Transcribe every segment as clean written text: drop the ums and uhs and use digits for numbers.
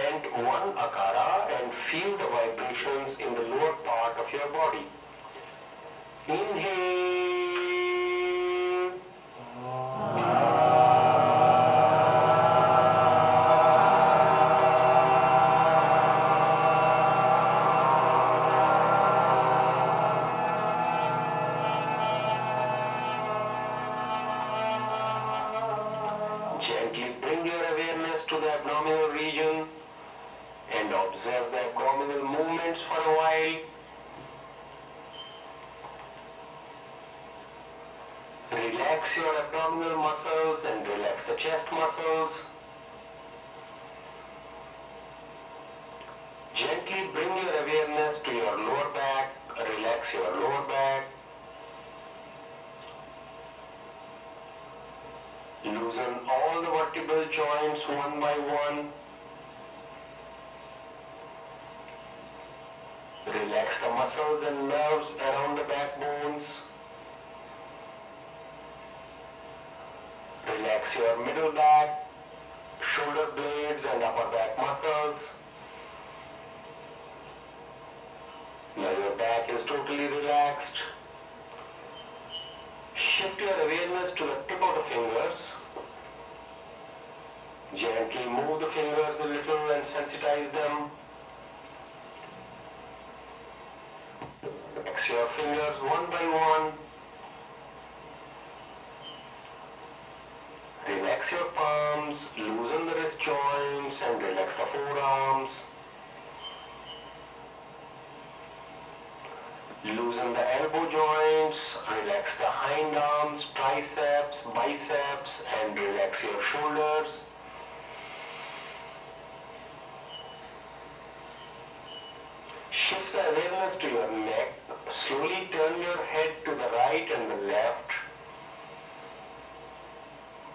chant one akara and feel the vibrations in the lower part of your body. Inhale. Gently bring your awareness to the abdominal region and observe the abdominal movements for a while. Relax your abdominal muscles and relax the chest muscles. Gently bring your awareness to your lower back. Relax your lower back. Loosen all the vertebral joints one by one. Relax the muscles and nerves around the backbones. Relax your middle back, shoulder blades and upper back muscles. Now your back is totally relaxed. Shift your awareness to the tip of the fingers. Gently move the fingers a little and sensitize them. Relax your fingers one by one. Relax your palms, loosen the wrist joints and relax the forearms. Loosen the elbow joints, relax the hind arms, triceps, biceps and relax your shoulders. Shift the awareness to your neck. Slowly turn your head to the right and the left.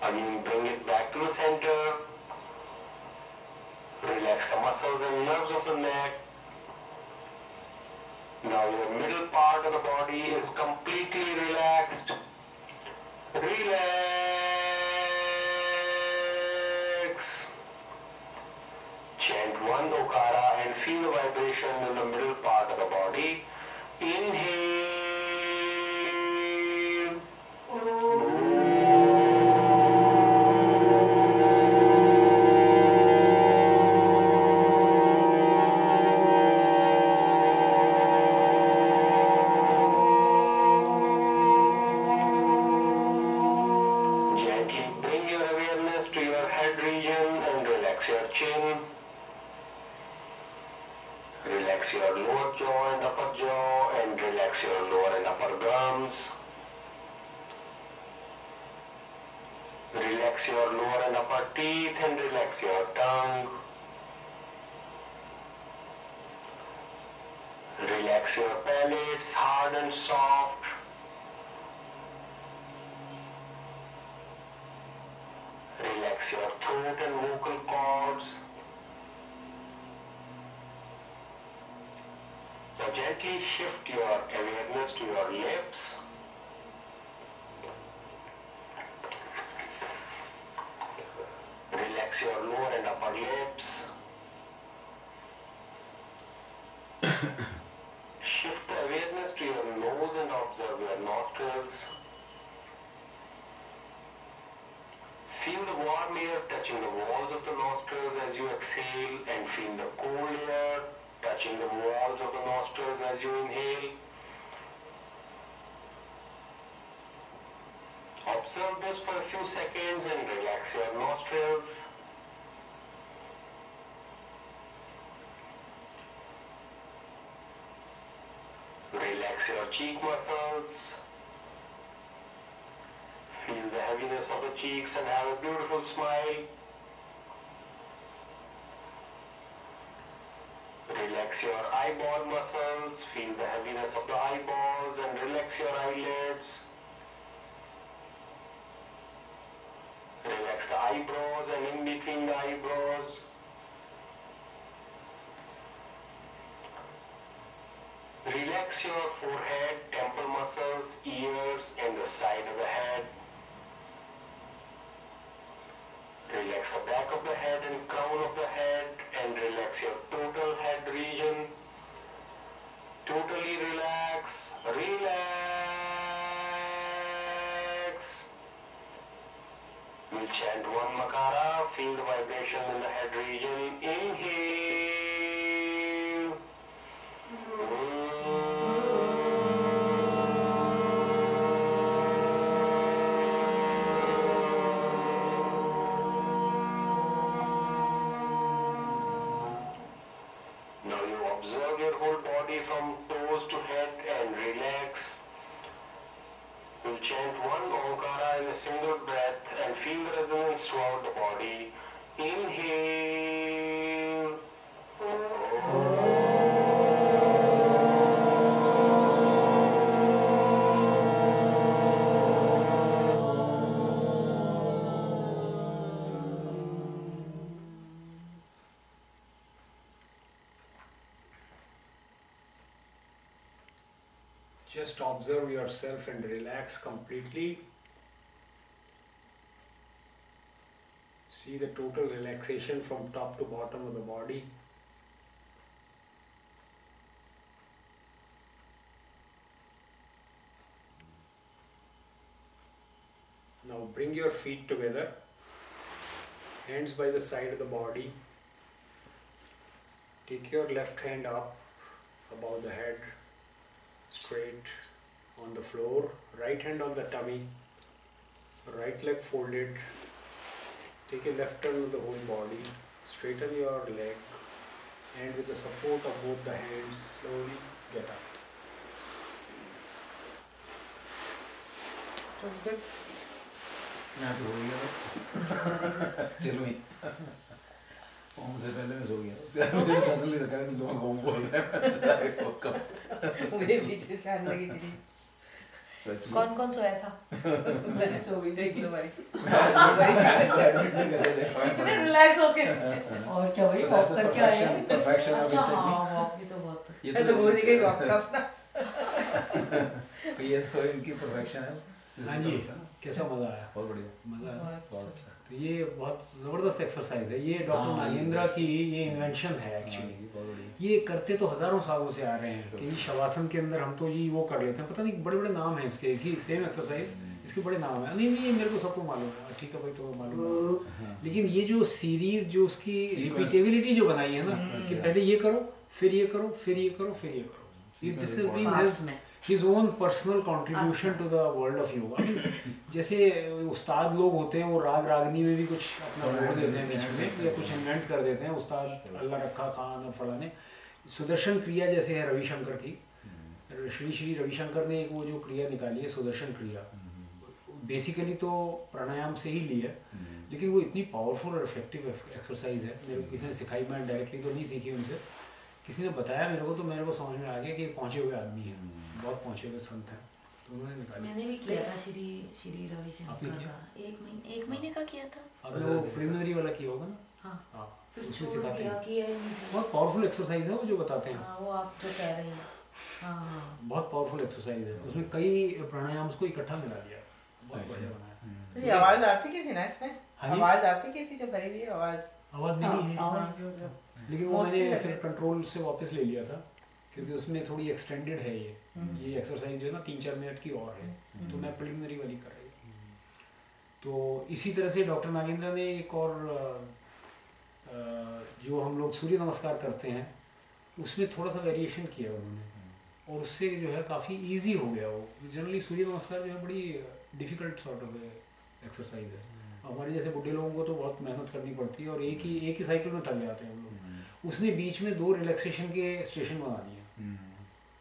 Again, bring it back to the center. Relax the muscles and nerves of the neck. Now your middle part of the body is completely relaxed. Relax. Chant one okara and feel the vibration in the middle part of the body. Inhale. Gently bring your awareness to your head region and relax your chin. Relax your lower jaw and upper jaw and relax your lower and upper gums. Relax your lower and upper teeth and relax your tongue. Relax your palates, hard and soft. Relax your throat and vocal cords. So gently shift your awareness to your lips. Relax your lower and upper lips. Shift the awareness to your nose and observe your nostrils. Feel the warm air touching the walls of the nostrils as you exhale and feel the cold air touching the walls of the nostrils as you inhale. Observe this for a few seconds and relax your nostrils. Relax your cheek muscles. Feel the heaviness of the cheeks and have a beautiful smile. Relax your eyeball muscles. Feel the heaviness of the eyeballs and relax your eyelids. Relax the eyebrows and in between the eyebrows. Relax your forehead, temple muscles, ears and the side of the head. Relax the back of the head and crown of the head and relax your whole body from toes to head and relax. We'll chant one Omkara in a single breath and feel the resonance throughout the body. Inhale. Just observe yourself and relax completely. See the total relaxation from top to bottom of the body. Now bring your feet together, hands by the side of the body. Take your left hand up above the head, straight on the floor, right hand on the tummy, right leg folded. Take a left turn of the whole body, straighten your leg, and with the support of both the hands, slowly get up. Was good. मैं तो हो गया चलो ही phone से पहले मैं सो गया suddenly लगा कि लोग घूम बोल रहे हैं मुझे पीछे शान लगी थी कौन कौन सोया था मैंने सो गई थी एक दो बारी इतने रिलैक्स होके और क्या भाई वॉक करके आए हैं परफेक्शन ऑफ अच्छा हाँ वॉक भी तो बहुत ये तो भूल गई वॉक का ये तो इनकी परफेक्शन है। हाँ जी, कैसा मज़ा आया? बहुत बढ़िया, मज़ा बहुत अच्छा। तो ये बहुत ज़बरदस्त एक्सरसाइज है। ये डॉक्टर नागेंद्र की ये इन्वेंशन है एक्चुअली। ये करते तो हज़ारों सालों से आ रहे हैं कि शवासन के अंदर हम तो जी वो कर लेते हैं, पता नहीं बड़े बड़े नाम हैं इसके, इसी सेम एक्सरसाइज इसके बड़े नाम हैं। नहीं नहीं मेरे को सबको मालूम है, ठीक है भाई तो मालूम है, लेकिन ये जो सीरीज जो उसकी रिपीटेबिलिटी जो बनाई है ना कि पहले ये करो फिर ये करो फिर ये करो फिर ये करो, this is being his own personal contribution to the world of yoga। जैसे उस्ताद लोग होते हैं वो राग रागनी में भी कुछ अपना वो देते हैं बीच में या कुछ इन्वेंट कर देते हैं उस्ताद अल्लाह रखा खान और फलाने। सुदर्शन क्रिया जैसे है रविशंकर की, श्री श्री रविशंकर ने एक वो जो क्रिया निकाली है सुदर्शन क्रिया, बेसिकली तो प्राणायाम से ही ली है, लेकिन वो इतनी पावरफुल और इफेक्टिव एक्सरसाइज है। मेरे को किसी ने सिखाई, मैं डायरेक्टली तो नहीं सीखी उनसे, किसी ने बताया मेरे को, तो मेरे को समझ में आ गया कि पहुँचे हुए आदमी हैं, बहुत पहुँचे हुए संत हैं, तो उन्होंने निकाली। मैंने भी किया था श्री श्री रविशंकर का, एक महीने का किया था। आपने वो प्रिलिमिनरी वाला किया होगा ना? हाँ हाँ, फिर उसमें छोड़ सिखाते दिया हैं। कि बहुत पावरफुल एक्सरसाइज है वो जो बताते हैं। हाँ वो आप जो कह रहे हैं, हाँ हाँ बहुत पावरफुल एक्सरसाइज है, उसमें कई प्राणायाम को इकट्ठा मिला दिया, बहुत बढ़िया बनाया। तो ये आवाज आती कैसी ना इसमें? हाँ जी? आवाज आती कैसी जो भरी हुई है आवाज? आवाज मेरी है, लेकिन वो Mostly मैंने लगे। फिर कंट्रोल से वापस ले लिया था क्योंकि उसमें थोड़ी एक्सटेंडेड है ये एक्सरसाइज जो है ना 3-4 मिनट की और है, तो मैं प्रिलिमिनरी वाली कर रही हूँ। तो इसी तरह से डॉक्टर नागेंद्र ने एक और जो हम लोग सूर्य नमस्कार करते हैं उसमें थोड़ा सा वेरिएशन किया उन्होंने, और उससे जो है काफ़ी इजी हो गया वो। जनरली सूर्य नमस्कार जो है बड़ी डिफ़िकल्ट सॉर्ट ऑफ एक्सरसाइज है, हमारे जैसे बुढ़े लोगों को तो बहुत मेहनत करनी पड़ती है और एक ही साइकिल में थक जाते हैं हम लोग। उसने बीच में 2 रिलैक्सेशन के स्टेशन बना दिए,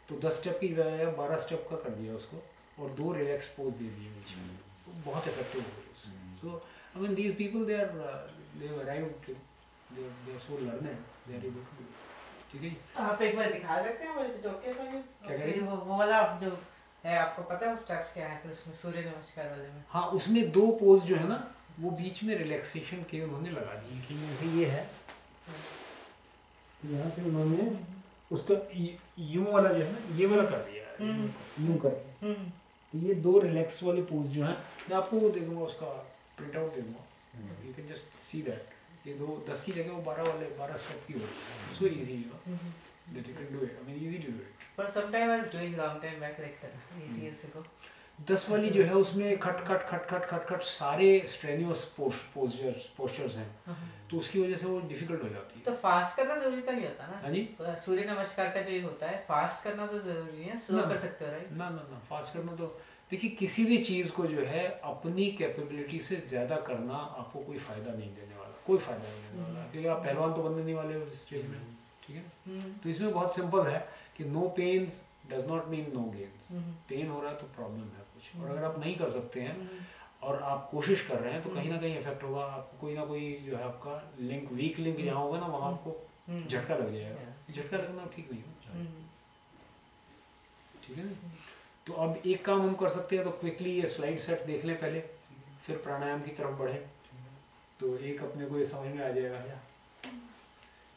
तो 10 स्टेप की बजाय 12 स्टेप का कर दिया उसको, और 2 रिलैक्स पोज दे दिए बीच में, तो बहुत इफेक्टिव हो गई उससे। So I mean these people they have arrived, they are so learned, they are able to do. ठीक है जी? आप एक बार दिखा सकते हैं वैसे डॉक्टर को? क्या कह रही हैं? वो वाला जो है आपको पता है स्टेप्स क्या है फिर उसमें सूर्य नमस्कार वाले में? हाँ, उसमें 2 पोज जो है ना वो बीच में रिलैक्सेशन के उन्होंने लगा दिए कि जैसे ये है, यहाँ से उन्होंने उसका यूं वाला जो है ना ये वाला कर दिया है, यूं कर दिया। तो ये 2 रिलैक्स वाले पोज जो हैं, मैं आपको वो दे दूँगा, उसका प्रिंट आउट दे दूँगा, you can just see that. ये 10 की जगह वो 12 स्टेप की हो, so easy you know that you can do it, I mean easy to do it. पर sometime I was doing long time back like 8 years ago। 10 वाली जो है उसमें खट सारे स्ट्रेनियस पोस्चर्स हैं, तो उसकी वजह से वो डिफिकल्ट हो जाती है। तो फास्ट करना जरूरी तो नहीं होता ना? हाँ जी? सूर्य नमस्कार का जो ये होता है फास्ट करना तो जरूरी नहीं है, स्लो कर सकते हो राइट? ना फास्ट करना तो देखिए, किसी भी चीज़ को जो है अपनी कैपेबिलिटी से ज़्यादा करना आपको कोई फ़ायदा नहीं देने वाला, कोई फ़ायदा नहीं देने वाला, क्योंकि आप पहलवान तो बनने नहीं वाले हो इस स्टेज में, ठीक है। तो इसमें बहुत सिंपल है कि no pain does not mean no gain. Pain हो रहा है तो प्रॉब्लम है कुछ, और अगर आप नहीं कर सकते हैं और आप कोशिश कर रहे हैं तो कहीं ना कहीं इफेक्ट होगा, आपको कोई ना कोई जो है आपका लिंक, वीक लिंक जहाँ होगा ना वहाँ आपको झटका लग जाएगा। झटका लगना ठीक नहीं है, ठीक है ना। तो अब एक काम हम कर सकते हैं, तो क्विकली ये स्लाइड सेट देख लें पहले, फिर प्राणायाम की तरफ बढ़े। तो एक अपने को ये समझ में आ जाएगा,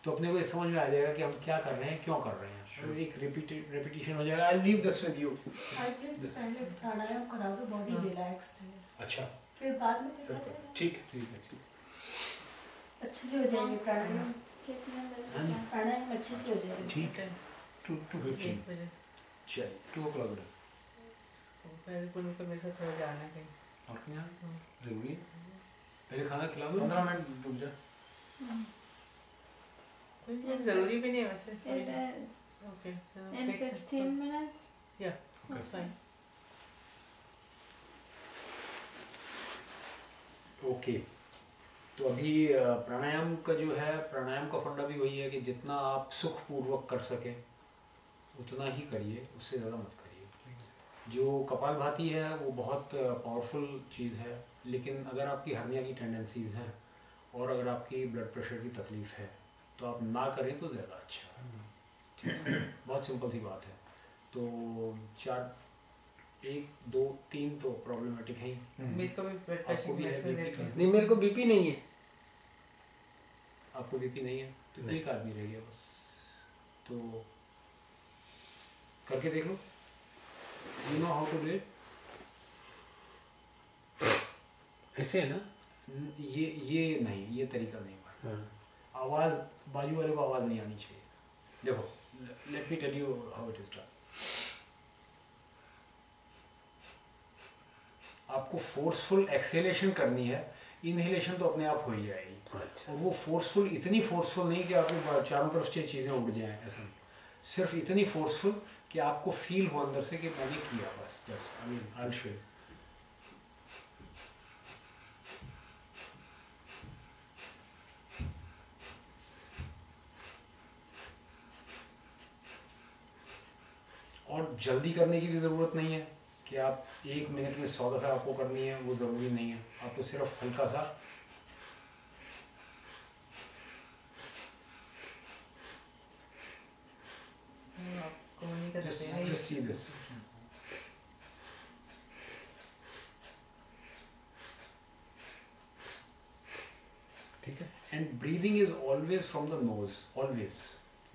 तो अपने को ये समझ में आ जाएगा कि हम क्या कर रहे हैं, क्यों कर रहे हैं। तो एक रिपीटिशन हो जाएगा। I leave this with you. I think पहले प्राणायाम करा दो, बॉडी रिलैक्स्ड है, अच्छा फिर बाद में ठीक है अच्छे से हो जाएंगे प्राणायाम। प्राणायाम अच्छे से हो जाएगा। ठीक है। 2:15 बजे चलिए 2 o'clock मेरे को मेरे साथ थोड़ा जाना है आपके यहाँ जरूरी है। पहले खाना खिला दो, 15 मिनट रुक जा। कोई जरूरी भी नहीं है वैसे। Okay In 15 minutes? Yeah, that's fine. Okay. तो अभी प्राणायाम का जो है, प्राणायाम का फंडा भी वही है कि जितना आप सुखपूर्वक कर सकें उतना ही करिए, उससे ज़्यादा मत करिए। जो कपालभाति है वो बहुत पावरफुल चीज़ है, लेकिन अगर आपकी हर्निया की टेंडेंसीज़ हैं और अगर आपकी ब्लड प्रेशर की तकलीफ़ है तो आप ना करें तो ज़्यादा अच्छा है। ठीक है, बहुत सिंपल सी बात है। तो 4, 1, 2, 3 तो प्रॉब्लमेटिक है ही। मेरे को भी ब्लड प्रेशर आपको भी है मेडिसिन BP? देते हैं। नहीं मेरे को बीपी नहीं है। आपको बीपी नहीं है तो एक आदमी रह गया बस। तो करके देख लो, you know how to do it. ऐसे है ना? ये नहीं, ये तरीका नहीं है। आवाज़, बाजू वाले को आवाज़ नहीं आनी चाहिए। देखो, let me tell you how it is done. आपको फोर्सफुल एक्सेलेशन करनी है, इनहेलेशन तो अपने आप हो ही जाएगी। अच्छा। और वो फोर्सफुल, इतनी फोर्सफुल नहीं कि आपको चारों तरफ से चीज़ें उड़ जाएं, ऐसा नहीं। सिर्फ इतनी फोर्सफुल कि आपको फील हो अंदर से कि मैंने किया, बस। I mean I will show you. और जल्दी करने की भी ज़रूरत नहीं है कि आप 1 मिनट में 100 दफ़ा आपको करनी है, वो ज़रूरी नहीं है। आपको सिर्फ हल्का सा just see this. ठीक है। And breathing is always from the nose, always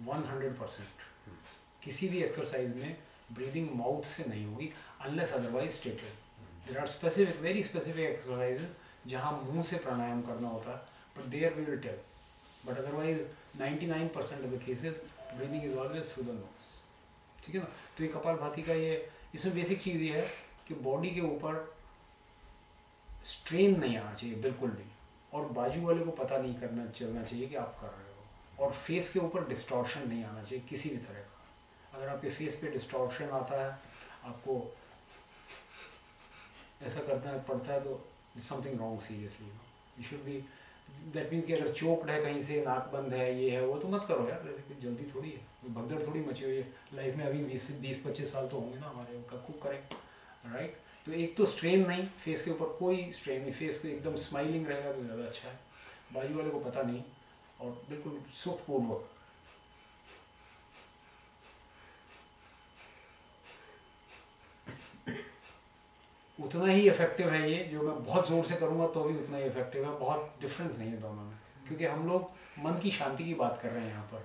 100%। किसी भी एक्सरसाइज में ब्रीदिंग माउथ से नहीं होगी unless otherwise stated. There are specific, very specific exercises जहाँ मुंह से प्राणायाम करना होता है, but there we will tell. But otherwise 99% of the cases breathing is always through the nose. ठीक है ना। तो ये कपालभाति का ये, इसमें बेसिक चीज़ ये है कि बॉडी के ऊपर स्ट्रेन नहीं आना चाहिए बिल्कुल भी, और बाजू वाले को पता नहीं करना चलना चाहिए कि आप कर रहे हो, और फेस के ऊपर डिस्टॉर्शन नहीं आना चाहिए किसी भी तरह का। अगर आपके फेस पे डिस्टॉर्शन आता है, आपको ऐसा करना पड़ता है, तो something wrong seriously. You should be, that mean कि अगर चोक्ड है कहीं से, नाक बंद है, ये है वो, तो मत करो यार। कुछ जल्दी थोड़ी है, भगदड़ थोड़ी मची हुई है लाइफ में। अभी 20-25 साल तो होंगे ना हमारे, उनका खूब करें, राइट। तो एक तो स्ट्रेन नहीं, फेस के ऊपर कोई स्ट्रेन नहीं, फेस को एकदम स्माइलिंग रहेगा तो ज़्यादा अच्छा है। बाजू वाले को पता नहीं, और बिल्कुल सुखपूर्वक। उतना ही इफेक्टिव है ये, जो मैं बहुत ज़ोर से करूँगा तो भी उतना ही इफेक्टिव है। बहुत डिफरेंस नहीं है दोनों में, क्योंकि हम लोग मन की शांति की बात कर रहे हैं यहाँ पर,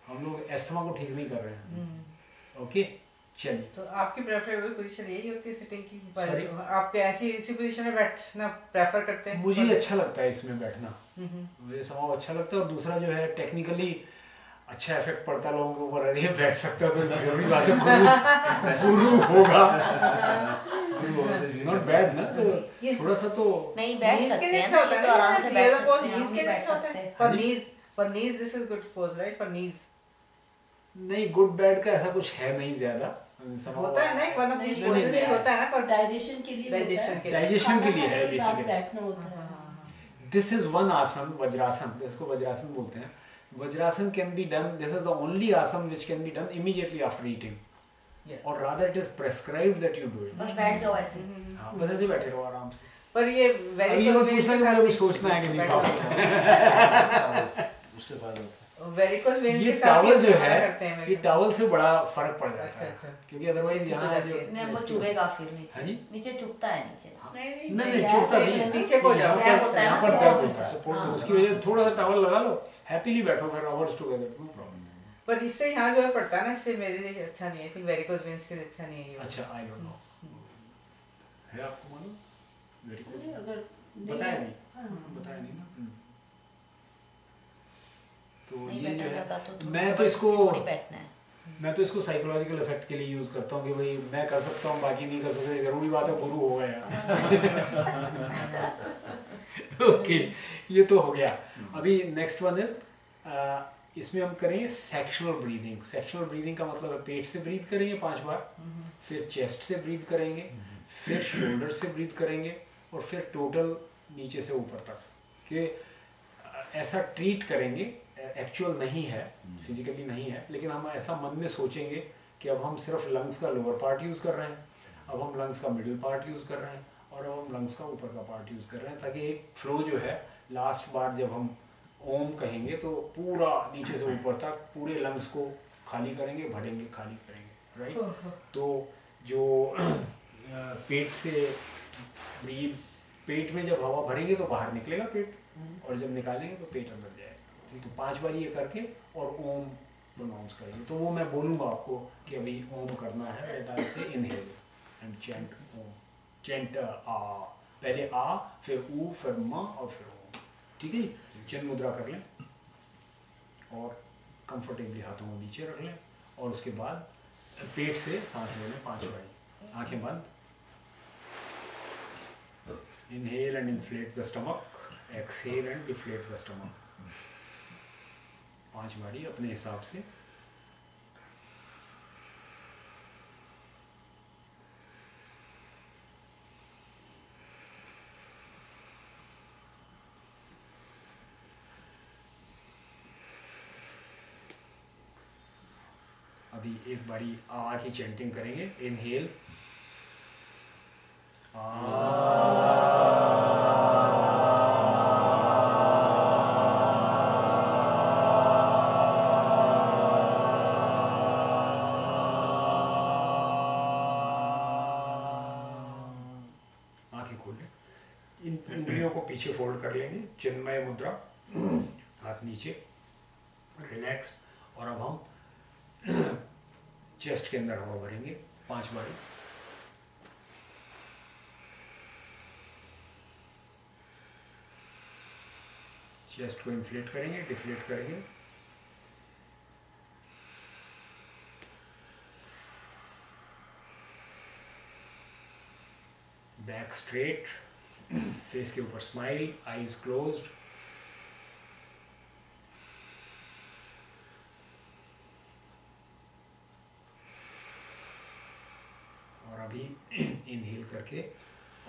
हम लोग एस्थमा को ठीक नहीं कर रहे हैं। ओके, चलिए। तो आपकी प्रेफरेबल पोजीशन यही होती है सिटिंग की? Sorry? आप ऐसी इसी पोजीशन में बैठना प्रेफर करते हैं? मुझे अच्छा लगता है इसमें बैठना, मुझे स्वभाव अच्छा लगता है। और दूसरा जो है, टेक्निकली अच्छा इफेक्ट पड़ता लोगों के ऊपर। अरे बैठ सकता है तो जरूरी बात है, गुरु होगा, नॉट बैड ना। तो थोड़ा सा तो नहीं बैठ Knees के सकते लिए हैं अच्छा होता ना, है तो आराम से ना, बैठ ये सकते pose हैं, knees हम के भी लिए बैठ अच्छा होता सकते है। हैं। For knees this is good pose, right? For knees नहीं, गुड बैड का ऐसा कुछ है नहीं ज्यादा। होता है ना, एक वन ऑफ दिस नहीं, पोजेस नहीं, होता है ना, पर डाइजेशन के लिए डाइजेशन के लिए। डाइजेशन के लिए है खाना खाने के बाद बेसिकली। बैठना होता है। दिस इज वन आसन, वज्रासन, इसको वज्रासन बोलते हैं। Vajrasan can be done, this is the only asana which can be done immediately after eating. Yeah. Or rather it is prescribed that you do it. बस बैठ जाओ ऐसे। हाँ, बस ऐसे बैठे रहो आराम से। पर ये अभी ये मत पूछना कि मुझे कुछ सोचना है कि नहीं सोचना। उससे फायदा होता वेरिकोस वेन्स ये के साथ टॉवल जो करते है, हैं ये टॉवल से बड़ा फर्क पड़ जाता अच्छा, है। अच्छा। क्योंकि अदरवाइज यहाँ जो नहीं वो चुभेगा फिर हाँ नीचे, जी? नीचे चुभता है नीचे। नहीं चुभता नहीं है। पीछे को जाओ। यहाँ पर दर्द होता है, सपोर्ट हाँ। उसकी वजह से थोड़ा सा टॉवल लगा लो, हैप्पीली बैठो फिर आवर्स टुगेदर, नो प्रॉब्लम। पर इससे यहाँ जो है पड़ता है ना, इससे मेरे लिए अच्छा नहीं है। आई थिंक वेरिकोस वेन्स के लिए अच्छा नहीं है ये। अच्छा, आई डोंट नो है आपको मालूम? Very good. अगर बताया नहीं, हाँ। बताया नहीं ना। तो नहीं ये जो बैठा है, जाता तो मैं तो इसको बैठना है। मैं तो इसको साइकोलॉजिकल इफेक्ट के लिए यूज करता हूँ कि भाई मैं कर सकता हूँ बाकी नहीं कर सकते, जरूरी बात है गुरु हो गया। ओके, ये तो हो गया। अभी नेक्स्ट वन इज इसमें हम करेंगे सेक्शुअल ब्रीदिंग। सेक्शुअल ब्रीदिंग का मतलब है पेट से ब्रीथ करेंगे 5 बार, फिर चेस्ट से ब्रीथ करेंगे, फिर शोल्डर से ब्रीथ करेंगे और फिर टोटल नीचे से ऊपर तक। कि ऐसा ट्रीट करेंगे, एक्चुअल नहीं है, फिजिकली नहीं है, लेकिन हम ऐसा मन में सोचेंगे कि अब हम सिर्फ लंग्स का लोअर पार्ट यूज़ कर रहे हैं, अब हम लंग्स का मिडिल पार्ट यूज़ कर रहे हैं और अब हम लंग्स का ऊपर का पार्ट यूज़ कर रहे हैं, ताकि एक फ्लो जो है लास्ट बार जब हम ओम कहेंगे तो पूरा नीचे से ऊपर तक पूरे लंग्स को खाली करेंगे, भरेंगे, खाली करेंगे, राइट। तो जो पेट से ब्रीथ, पेट में जब हवा भरेंगे तो बाहर निकलेगा पेट, और जब निकालेंगे तो पेट अंदर जाएगा। तो 5 बार ये करके और ओम प्रोनाउंस करेंगे। तो वो मैं बोलूँगा आपको कि अभी ओम करना है, दैट से inhale and chant Om, chant आ, पहले आ, फिर ऊ, फिर म और फिर ओम। ठीक है, चिन्ह मुद्रा कर लें और कंफर्टेबली हाथों को नीचे रख लें और उसके बाद पेट से सांस ले लें 5 बार, आंखें बंद। Inhale and inflate the stomach, exhale and deflate the stomach. 5 बारी अपने हिसाब से। अभी एक बारी आ की चैंटिंग करेंगे। इनहेल आंखें खोल लें, इन उंगलियों को पीछे फोल्ड कर लेंगे, चिन्मय मुद्रा, हाथ नीचे, रिलैक्स। और अब हम चेस्ट के अंदर हवा भरेंगे 5 बार। चेस्ट को इन्फ्लेट करेंगे, डिफ्लेट करेंगे। बैक स्ट्रेट, फेस के ऊपर स्माइल, आईज क्लोज्ड। और अभी इनहेल करके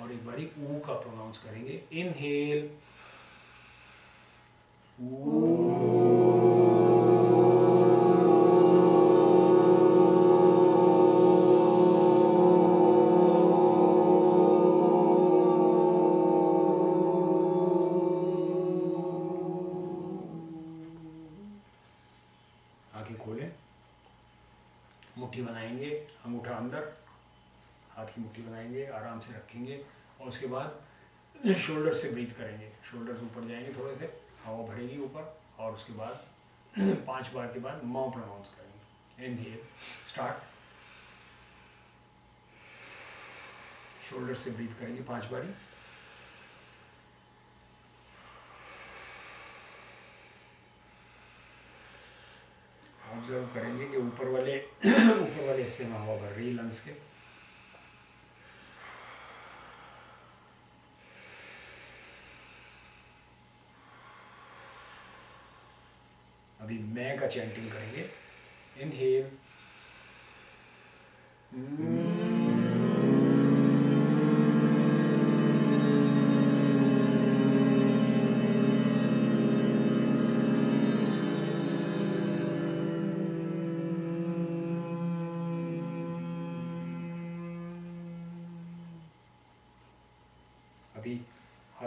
और एक बारी ऊ का प्रोनाउंस करेंगे। इनहेल आंखें खोलें, मुट्ठी बनाएंगे, अंगूठा अंदर, हाथ की मुट्ठी बनाएंगे, आराम से रखेंगे और उसके बाद शोल्डर से ब्रीथ करेंगे। शोल्डर्स ऊपर जाएंगे, थोड़े से हवा भरेगी ऊपर और उसके बाद 5 बार के बाद म प्रोनाउंस करेंगे। Inhale, start. शोल्डर से ब्रीथ करेंगे 5 बारी। ऑब्जर्व करेंगे कि ऊपर वाले हिस्से में हवा भर रही है लंग्स के। अभी मैं का चैंटिंग करेंगे। इनहेल,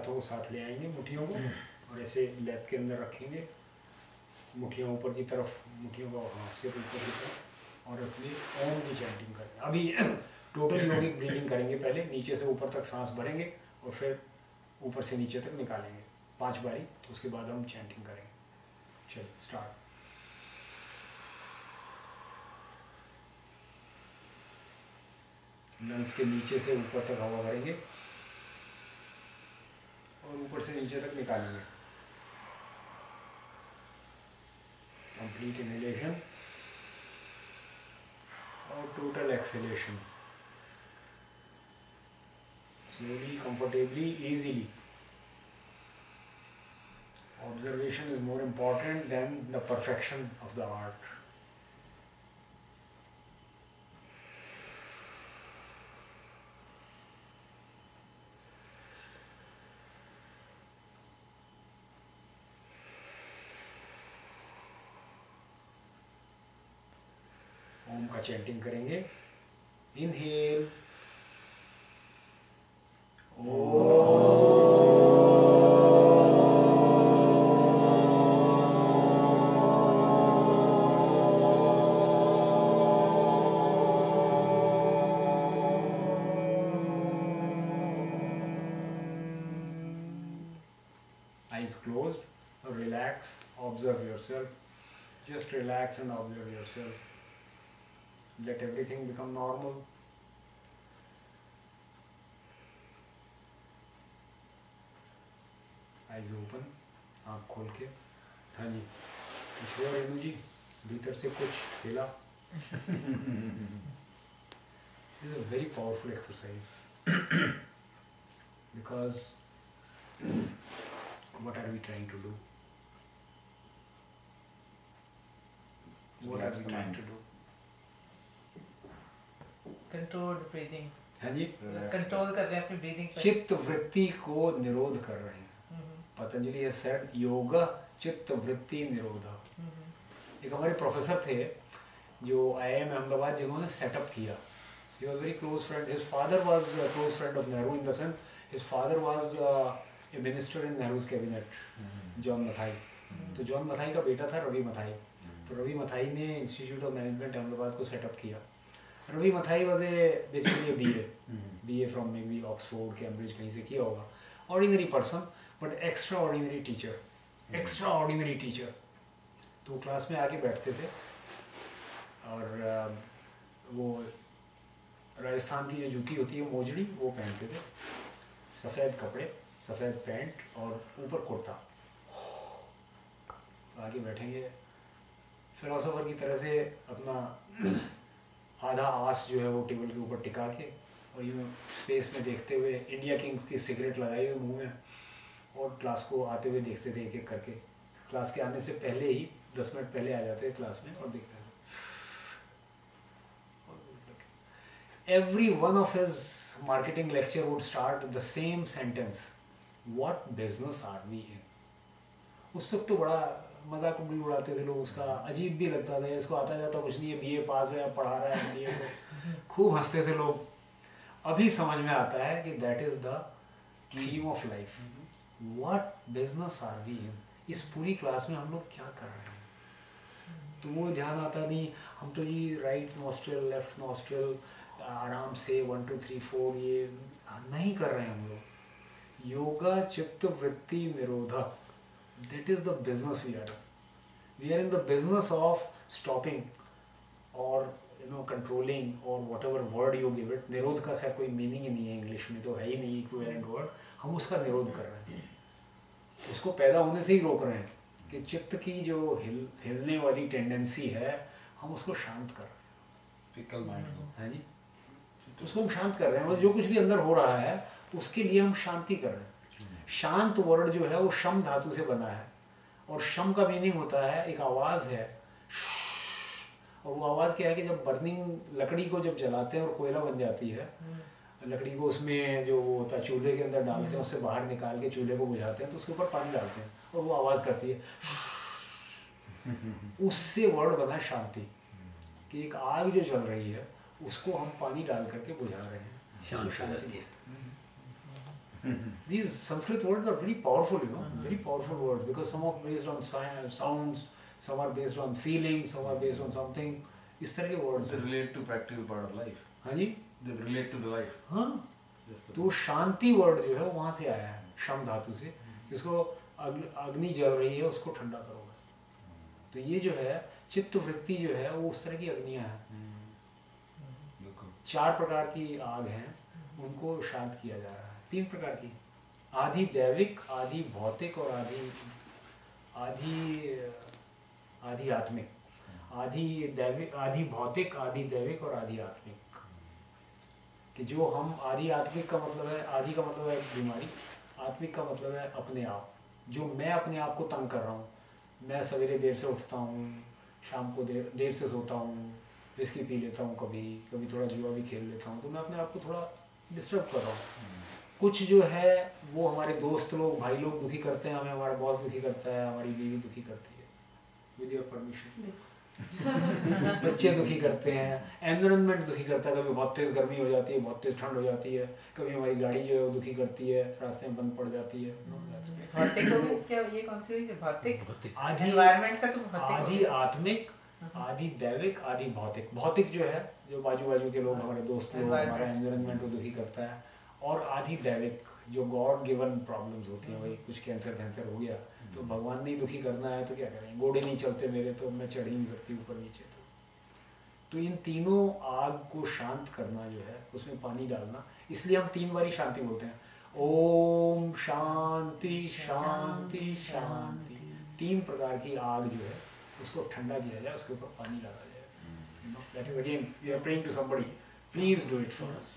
हाथों को साथ ले आएंगे, मुट्ठियों को, और ऐसे लैप के अंदर रखेंगे, मुट्ठियों ऊपर की तरफ, मुट्ठियों को हाथ से ऊपर की तरफ, और अपनी ओम की चैंटिंग करें। अभी टोटल योगिक ब्रीदिंग करेंगे, पहले नीचे से ऊपर तक सांस भरेंगे और फिर ऊपर से नीचे तक निकालेंगे 5 बारी, उसके बाद हम चैंटिंग करेंगे। चलिए स्टार्ट। लंग्स के नीचे से ऊपर तक हवा भरेंगे और ऊपर से नीचे तक निकालेंगे। कंप्लीट इनहेलेशन और total exhalation. Slowly, comfortably, easily. Observation is more important than the perfection of the art. ओम का चैंटिंग करेंगे। Inhale, eyes closed, relax, observe yourself. Just relax and observe yourself. Let everything become normal. Eyes open, आँख खोल के। हाँ जी, कुछ हुआ रेनू जी? भीतर से कुछ हिला? This is a very powerful exercise because what are we trying to do? What are we trying to do? Controlled breathing. हाँ जी, कंट्रोल कर रहे हैं अपनी ब्रीदिंग पे। चित्त वृत्ति को निरोध कर रहे हैं। पतंजलि has said योगा चित्त वृत्ति निरोधा। एक हमारे प्रोफेसर थे जो IIM अहमदाबाद जिन्होंने सेटअप किया। He was very close friend. His father was a close friend of Nehru in the sense his father was a minister in Nehru's cabinet, John Mathai. तो John Mathai का बेटा था रवि मथाई। तो रवि मथाई ने इंस्टीट्यूट ऑफ मैनेजमेंट अहमदाबाद को setup किया। Ravi Mathai was basically a BA from maybe Oxford, Cambridge कहीं से किया होगा। Ordinary person, but extraordinary teacher, extraordinary teacher. तो क्लास में आके बैठते थे और वो राजस्थान की जो जूती होती है मोजड़ी वो पहनते थे, सफ़ेद कपड़े, सफ़ेद पैंट और ऊपर कुर्ता। आगे बैठेंगे फिलोसोफर की तरह से अपना आधा आस जो है वो टेबल के ऊपर टिका के और यूँ स्पेस में देखते हुए इंडिया किंग्स की सिगरेट लगाई हुई मुंह में और क्लास को आते हुए देखते थे एक एक करके। क्लास के आने से पहले ही 10 मिनट पहले आ जाते थे क्लास में और देखते थे। Every one of his marketing lecture would start with the same sentence. What business are we in? उस वक्त तो बड़ा मजाक भी उड़ाते थे लोग, उसका अजीब भी लगता था, इसको आता जाता कुछ नहीं है, BA पास है, पढ़ा रहा है BA को, खूब हंसते थे लोग। अभी समझ में आता है कि that is the theme of life. What business are we in? इस पूरी क्लास में हम लोग क्या कर रहे हैं? तो वो ध्यान आता नहीं, हम तो जी राइट नॉस्ट्रल लेफ्ट नॉस्ट्रल आराम से 1 2 3 4 ये नहीं कर रहे हैं हम लोग। योगा चित्त वृत्ति निरोधा, that is the business we are in. We are in the business of stopping or controlling or whatever word you give it. निरोध का खैर कोई मीनिंग ही नहीं है, इंग्लिश में तो है ही नहीं इक्विवेलेंट वर्ड। हम उसका निरोध कर रहे हैं, उसको पैदा होने से ही रोक रहे हैं कि चित्त की जो हिलने वाली टेंडेंसी है हम उसको शांत कर रहे हैं। फिकल माइंड है जी, उसको हम शांत कर रहे हैं। जो कुछ भी अंदर हो रहा है उसके लिए हम शांति कर रहे हैं। शांत वर्ड जो है वो शम धातु से बना है और शम का मीनिंग होता है एक आवाज़ है, और वो आवाज़ क्या है कि जब बर्निंग लकड़ी को जब जलाते हैं और कोयला बन जाती है, लकड़ी को उसमें जो वो होता है चूल्हे के अंदर डालते हैं, उससे बाहर निकाल के चूल्हे को बुझाते हैं तो उसके ऊपर पानी डालते हैं और वो आवाज़ करती है, उससे वर्ड बना शांति। कि एक आग जो जल रही है उसको हम पानी डाल करके बुझा रहे हैं, शांति। These Sanskrit words are very powerful, you know, very powerful words, because some are based on sounds, some are based on feeling, some are based on something. इस तरह के words They relate to practical part of life. हाँ जी, They relate to the life. हाँ, तो शांति word जो है वो वहाँ से आया है, शम धातु से, जिसको अग्नि जल रही है उसको ठंडा करोगे। तो ये जो है चित्त वृत्ति जो है वो उस तरह की अग्नियाँ हैं। 4 प्रकार की आग हैं, उनको शांत किया जा रहा है। 3 प्रकार की, आधि दैविक, आधि भौतिक और आधि आत्मिक। आधि दैविक, आधि भौतिक, आधि दैविक और आधि आत्मिक। कि जो हम आधि आत्मिक का मतलब है, आधि का मतलब है बीमारी, आत्मिक का मतलब है अपने आप। जो मैं अपने आप को तंग कर रहा हूँ, मैं सवेरे देर से उठता हूँ, शाम को देर से सोता हूँ, विस्की पी लेता हूँ, कभी थोड़ा जुआ भी खेल लेता हूँ, तो मैं अपने आप को थोड़ा डिस्टर्ब कर रहा हूँ। कुछ जो है वो हमारे दोस्त लोग, भाई लोग दुखी करते हैं हमें, हमारा बॉस दुखी करता है, हमारी बीवी दुखी करती है, विद योर परमिशन। बच्चे दुखी करते हैं, एनवायरनमेंट दुखी करता है, कभी बहुत तेज़ गर्मी हो जाती है, बहुत तेज़ ठंड हो जाती है, कभी हमारी गाड़ी जो है वो दुखी करती है, रास्ते में बंद पड़ जाती है। भौतिक हो क्या, ये कौन सी हुई? भौतिक, आधि एनवायरनमेंट का तो भौतिक, आधि आत्मिक, आधि दैविक, आधि भौतिक। भौतिक जो है जो बाजू के लोग, हमारे दोस्त लोग, हमारा एनवायरनमेंट को दुखी करता है। और आधि दैविक जो गॉड गिवन प्रॉब्लम्स होती हैं, भाई कुछ कैंसर हो गया तो भगवान नहीं दुखी करना है तो क्या करें, घोड़े नहीं चलते मेरे तो मैं चढ़ ही नहीं सकती ऊपर नीचे। तो इन तीनों आग को शांत करना जो है, उसमें पानी डालना, इसलिए हम 3 बारी शांति बोलते हैं, ओम शांति शांति शांति। 3 प्रकार की आग जो है उसको ठंडा किया जाए, उसके ऊपर पानी डाला जाए। That is again we are praying to somebody, please do it for us.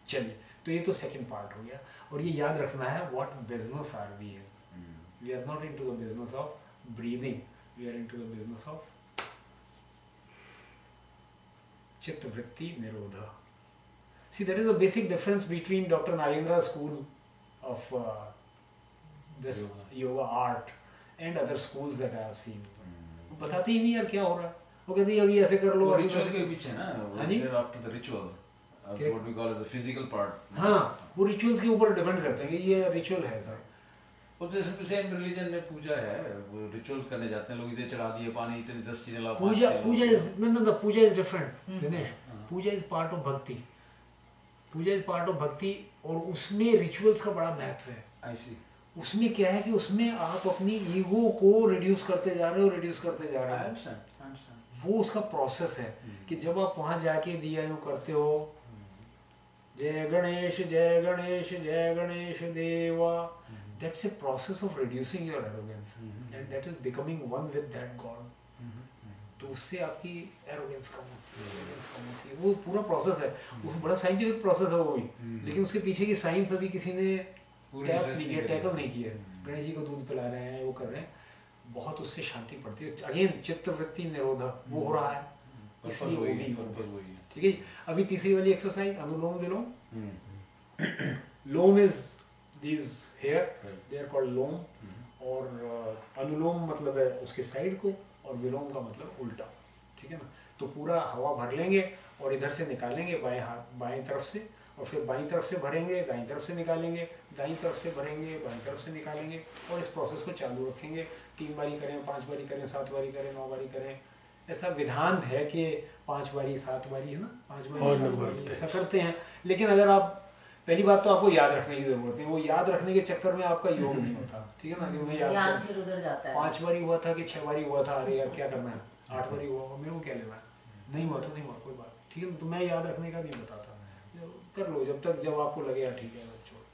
चलिए, तो ये तो सेकंड पार्ट हो गया। और ये याद रखना है, what business are we in? We are not into the business of breathing, we are into the business of चित्त वृत्ति निरोधा। See, that is the basic difference between Dr. Nagendra's school of this yoga art and other schools that I have seen. वो बताते ही नहीं यार क्या हो रहा है, वो कहते हैं अभी ऐसे कर लो। रिचुअल के पीछे ना, after the ritual, what we call as the physical part. हाँ, वो रिचुअल्स के ऊपर डिपेंड करते हैं कि ये रिचुअल है सर। वो जैसे सेम रिलीजन में पूजा है, वो रिचुअल्स करने जाते हैं लोग, इधर चढ़ा दिए पानी, इतनी 10 चीजें ला। Puja is no, puja is different Dinesh. Puja is part of bhakti, puja is part of भक्ति, और उसमें रिचुअल्स का बड़ा महत्व है। आई सी। उसमें क्या है कि उसमें आप अपनी ईगो को रिड्यूस करते जा रहे हो, वो उसका प्रोसेस है। कि जब आप वहाँ जाके दिया यूँ करते हो, जय गणेश जय गणेश जय गणेश देवा, that's a process of reducing your arrogance and that is becoming one with that God. तो उससे आपकी एरोगेंस कम होती है, वो पूरा प्रोसेस है। वो बड़ा साइंटिफिक प्रोसेस है वो भी, लेकिन उसके पीछे की साइंस अभी किसी ने टैकल नहीं किया। गणेश जी को दूध पिला रहे हैं, वो कर रहे हैं, बहुत उससे शांति पड़ती है। अगेन चित्त वृत्ति निरोधा वो हो रहा है, इसलिए वो भी ठीक है। अभी तीसरी वाली एक्सरसाइज अनुलोम विलोम। लोम is these here, they are called लोम, और अनुलोम मतलब है उसके साइड को, और विलोम का मतलब उल्टा, ठीक है ना। तो पूरा हवा भर लेंगे और इधर से निकालेंगे बाएं हाथ, बाएं तरफ से, और फिर बाईं तरफ से भरेंगे, दाईं तरफ से निकालेंगे, दाईं तरफ से भरेंगे, बाईं तरफ से निकालेंगे, और इस प्रोसेस को चालू रखेंगे। 3 बारी करें, 5 बारी करें, 7 बारी करें, 9 बारी करें। ऐसा विधान है कि 5 बारी 7 बारी है ना, 5 बारी 7 बारी ऐसा करते हैं। लेकिन अगर आप, पहली बात तो आपको याद रखने की जरूरत है, वो याद रखने के चक्कर में आपका योग नहीं होता, ठीक है ना। कि मैं याद फिर उधर जाता है, 5 बारी हुआ था कि 6 बारी हुआ था, अरे यार क्या करना है, 8 बारी हुआ, मेरे को क्या लेना है, नहीं हुआ तो नहीं हुआ, कोई बात, ठीक है। तो मैं याद रखने का नहीं बताता, कर लो जब आपको लगे ठीक है,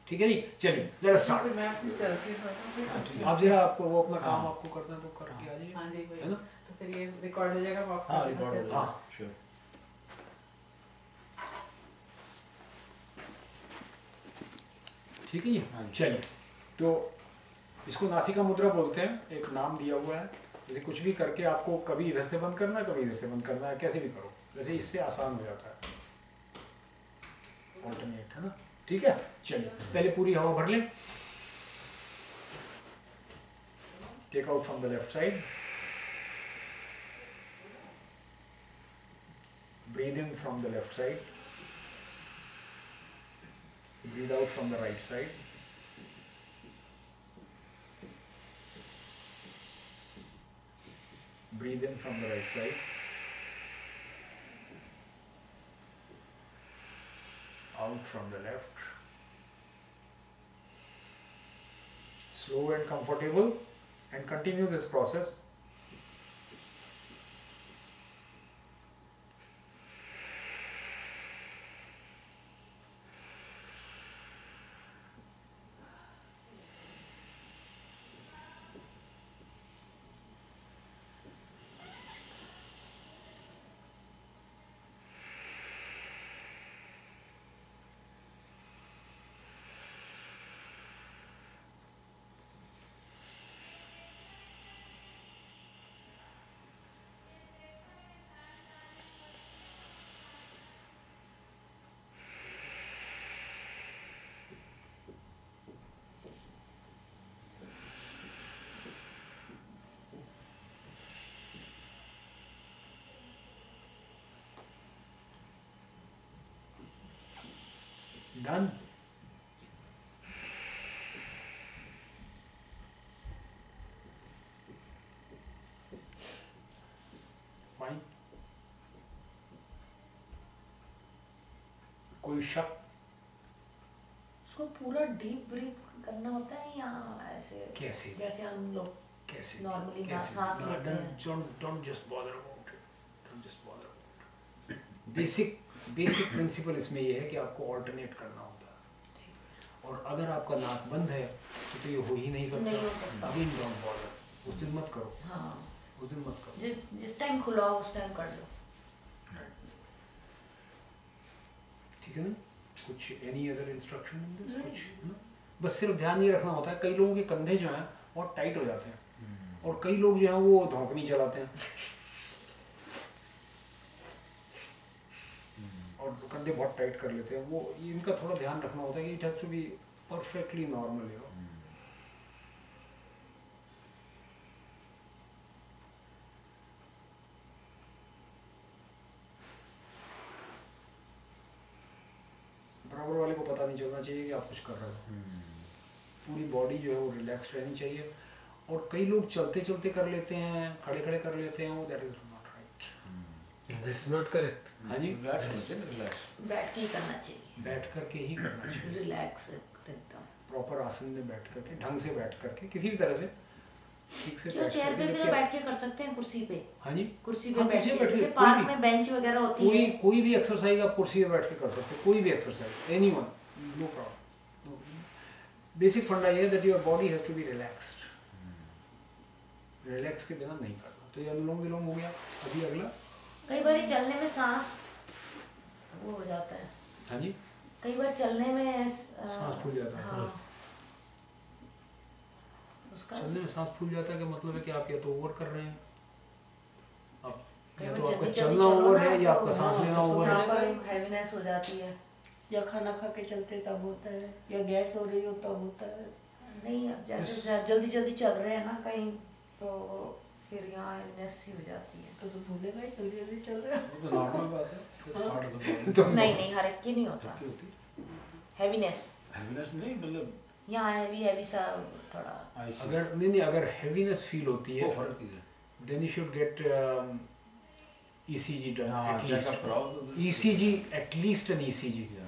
ठीक है जी। चलिए लेट अस स्टार्ट। आप जरा आपको वो अपना काम आपको करना है तो करके आ जाइए, है ना। तो फिर ये रिकॉर्ड हो जाएगा, हाँ रिकॉर्ड हो जाएगा, श्योर। ठीक है जी। चलिए, तो इसको नासिका मुद्रा बोलते हैं, एक नाम दिया हुआ है। जैसे कुछ भी करके आपको कभी इधर से बंद करना है, कभी इधर से बंद करना है, कैसे भी करो, वैसे इससे आसान हो जाता है, ऑल्टरनेट, है ना। ठीक है, चलिए पहले पूरी हवा भर लें। Take out from the left side, breathe in from the left side, Breathe out from the right side. Breathe in from the right side. Out from the left. Slow and comfortable, and continue this process. Done. Fine. कोई शक? उसको पूरा deep breath करना होता है या ऐसे कैसे? जैसे हम लोग कैसे? नॉर्मली कैसे? सांस लेते हैं? Don't just bother about it. Don't just bother about it. Basic principle इसमें ये है कि आपको ऑल्टरनेट करना होता है, और अगर आपका नाक बंद है तो ये हो ही नहीं सकता। नहीं हो सकता। अगेन डोंट बॉदर, उस दिन मत करो। हाँ, उस दिन मत करो। जिस टाइम खुला हो उस टाइम कर लो। ठीक है ना? कुछ any other instruction in this? कुछ ना? बस सिर्फ ध्यान ये रखना होता है, कई लोगों के कंधे जो हैं बहुत टाइट हो जाते हैं, और कई लोग जो हैं वो धौंकनी चलाते हैं और कंधे बहुत टाइट कर लेते हैं। वो इनका थोड़ा ध्यान रखना होता है कि it has to be perfectly normal, you know. बराबर वाले को पता नहीं चलना चाहिए कि आप कुछ कर रहे हो। पूरी बॉडी जो है वो रिलैक्स रहनी चाहिए, और कई लोग चलते चलते कर लेते हैं, खड़े खड़े कर लेते हैं, वो that is not right. That's not correct. हाँ जी, रिलैक्स होना चाहिए, रिलैक्स। बैठ के ही करना चाहिए, बैठ करके ही करना चाहिए। रिलैक्स एकदम। प्रॉपर आसन में बैठ करके, ढंग से बैठ करके, किसी भी तरह से ठीक से जो चेयर पे भी तो बैठ के कर सकते हैं, कुर्सी पे। हाँ जी, कुर्सी पे हाँ, बैठ कुर्सी पे के, बैठ के, जैसे कोई पार्क भी- में बेंच वगैरह होती है। कोई भी एक्सरसाइज आप कुर्सी पे बैठ के कर सकते हैं, कोई भी exercise, anyone, no problem. Basic funda ये है that your body has to be relaxed. Relax के बिना नहीं करना। तो ये अनुलोम विलोम हो गया। अभी अगला, कई बार चलने में सांस वो हो जाता है। हाँ जी, कई बार चलने में सांस फूल जाता है। हाँ, उसका चलने में सांस फूल जाता है का मतलब है कि आप या तो ओवर कर रहे हैं, अब कई या बार तो आपका जल्दी चलना चलो ओवर ना, है या तो आपका सांस हाँ, लेना ओवर यहाँ है। पर हैवीनेस हो जाती है। या खाना खा के चलते तब होता है, या गैस हो रही हो तब होता है। नहीं, अब जैसे जल्दी जल्दी चल रहे हैं ना कहीं, तो फिर यहाँ हैवीनेस ही हो जाती है। तो भूलेगा ही, जल्दी जल्दी चल रहे हो। वो तो नॉर्मल बात है, पार्ट ऑफ द बॉडी। तो नहीं हर एक की नहीं होता सबकी होती हैवीनेस। हैवीनेस नहीं, मतलब यहाँ हैवी सा थोड़ा। ऐसी अगर नहीं, अगर हैवीनेस फील होती वो है फर्क है। Then you should get ECG done, हाँ, एटलीस्ट चेकअप कराओ तो ECG, एटलीस्ट एन ECG। हाँ।